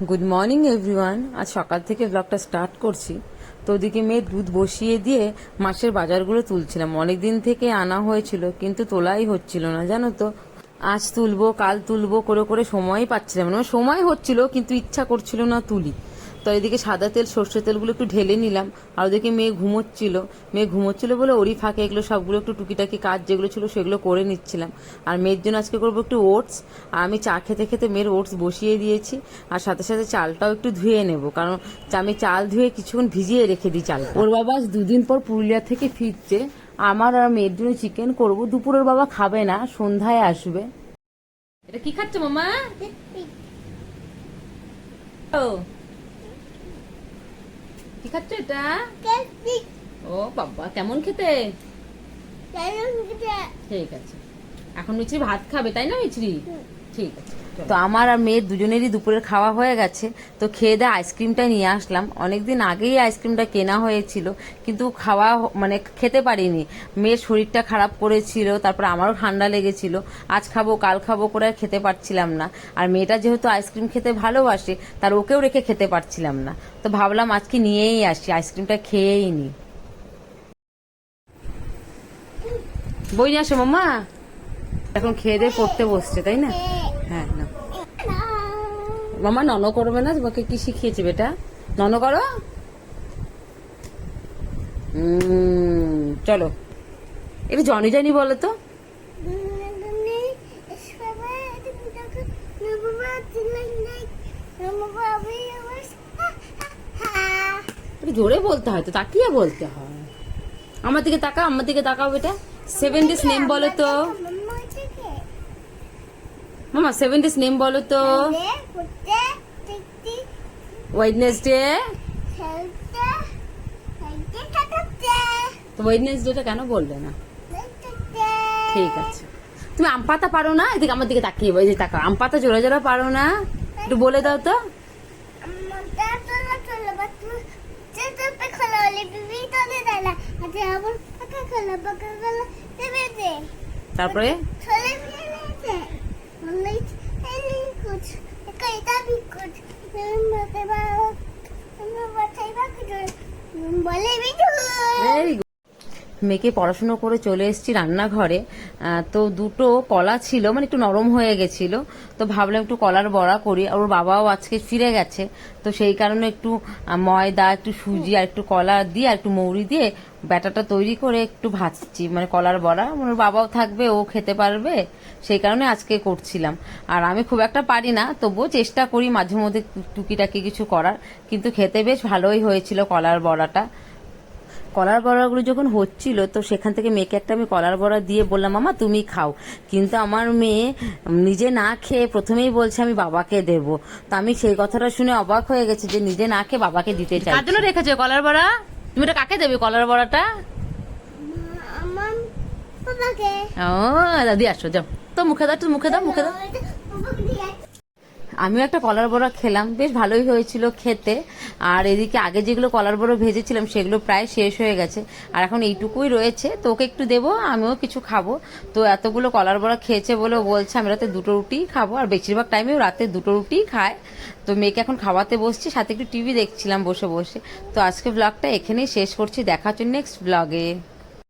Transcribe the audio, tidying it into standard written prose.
Good morning everyone. আজ সকাল থেকে ব্লগটা স্টার্ট করছি। তো ওদিকে মেয়ে দুধ বসিয়ে দিয়ে মাসের বাজারগুলো তুলছিলাম। অনেকদিন থেকে আনা হয়েছিল কিন্তু তোলাই হচ্ছিল না, জানো তো। আজ তুলবো কাল তুলবো করে করে সময়ই পাচ্ছিলাম না, সময় হচ্ছিল কিন্তু ইচ্ছা করছিল না তুলি। তো এদিকে সাদা তেল সর্ষের তেলগুলো একটু ঢেলে নিলাম। আর ওদিকে মেয়ে ঘুমোচ্ছিল বলে ওরই ফাঁকে এগুলো সবগুলো একটু টুকিটাকি কাজ যেগুলো ছিল সেগুলো করে নিচ্ছিলাম। আর মেয়ের জন্য আজকে করবো একটু ওটস। আর আমি চা খেতে খেতে মেয়ের ওটস বসিয়ে দিয়েছি। আর সাথে সাথে চালটাও একটু ধুয়ে নেব, কারণ আমি চাল ধুয়ে কিছুক্ষণ ভিজিয়ে রেখে দিই চাল। ওর বাবা আজ দুদিন পর পুরুলিয়া থেকে ফিরছে। আমার আর মেয়ের জন্য চিকেন করবো। দুপুরের বাবা খাবে না, সন্ধ্যায় আসবে। এটা কি খাচ্ছ মামা? ও কি খাচ্ছ এটা? ও বাবা, কেমন খেতে? ঠিক আছে, এখন মিছরি ভাত খাবে তাই না মিছরি? ঠিক আছে। তো আমার আর মেয়ের দুজনেরই দুপুরের খাওয়া হয়ে গেছে। তো খেয়ে দিয়ে আইসক্রিমটা নিয়ে আসলাম। অনেকদিন আগেই আইসক্রিমটা কেনা হয়েছিল কিন্তু খাওয়া মানে খেতে পারিনি। মেয়ের শরীরটা খারাপ করেছিল, তারপর আমারও ঠান্ডা লেগেছিল। আজ খাবো কাল খাবো করে আর খেতে পারছিলাম না। আর মেয়েটা যেহেতু আইসক্রিম খেতে ভালোবাসে, তার ওকেও রেখে খেতে পারছিলাম না। তো ভাবলাম আজকে নিয়েই আসি, আইসক্রিমটা খেয়েই নি। বই নিয়ে আসো মামা। এখন খেয়ে দিয়ে পড়তে বসছে তাই না? হ্যাঁ না মামা, নন করবে না? তোমাকে কি শিখিয়েছে বেটা? নন করো। চলো একটু জনি জনি বলো তো। একটু জোরে বলতে হয় তো, তাকিয়ে বলতে হয়। আমার দিকে তাকাও, আমার দিকে তাকাও বেটা। 7 days নেম বলো তো মামা। 7 days নেম বলো তো। ওয়েডনেসডে। তো ওয়েডনেসডেটা কেন বললে না? ঠিক আছে। তুমি আম পাতা পারো না? এদিকে আমার দিকে তাকিয়ে এই যে তাকাও। আম পাতা জোড়া জোড়া পারো না? একটু বলে দাও তো। তারপরে মেয়েকে পড়াশুনো করে চলে এসেছি রান্নাঘরে। তো দুটো কলা ছিল, মানে একটু নরম হয়ে গেছিল। তো ভাবলাম একটু কলার বড়া করি। আর ওর বাবাও আজকে ফিরে গেছে, তো সেই কারণে একটু ময়দা, একটু সুজি আর একটু কলা দিয়ে আর একটু মৌরি দিয়ে ব্যাটাটা তৈরি করে একটু ভাজছি, মানে কলার বড়া। ওর বাবাও থাকবে, ও খেতে পারবে, সেই কারণে আজকে করছিলাম। আর আমি খুব একটা পারি না, তবুও চেষ্টা করি মাঝে মধ্যে টুকিটাকি কিছু করার। কিন্তু খেতে বেশ ভালোই হয়েছিল কলার বড়াটা। কলার বড়াগুলো যখন হচ্ছিল, তো সেখান থেকে মেয়েকে একটা আমি কলার বড়া দিয়ে বললাম মামা তুমি খাও। কিন্তু আমার মেয়ে নিজে না খেয়ে প্রথমেই বলছে আমি বাবাকে দেব। তো আমি সেই কথাটা শুনে অবাক হয়ে গেছে যে নিজে না খেয়ে বাবাকে দিতে চাই। কার জন্য রেখেছো কলার বড়া? তুমি এটা কাকে দেবে কলার বড়াটা? ও দাদি আসো, যাও তো মুখে দাও, মুখে দাও, মুখে দাও। আমিও একটা কলার বড়া খেলাম, বেশ ভালোই হয়েছিল খেতে। আর এদিকে আগে যেগুলো কলার বড়া ভেজেছিলাম সেগুলো প্রায় শেষ হয়ে গেছে। আর এখন এইটুকুই রয়েছে, তো ওকে একটু দেবো, আমিও কিছু খাবো। তো এতগুলো কলার বড়া খেয়েছে বলে বলছে আমি রাতে দুটো রুটিই খাবো। আর বেশিরভাগ টাইমেও রাতে দুটো রুটিই খায়। তো মেয়েকে এখন খাওয়াতে বসছি, সাথে একটু টিভি দেখছিলাম বসে বসে। তো আজকে ব্লগটা এখানেই শেষ করছি, দেখা হচ্ছে নেক্সট ব্লগে।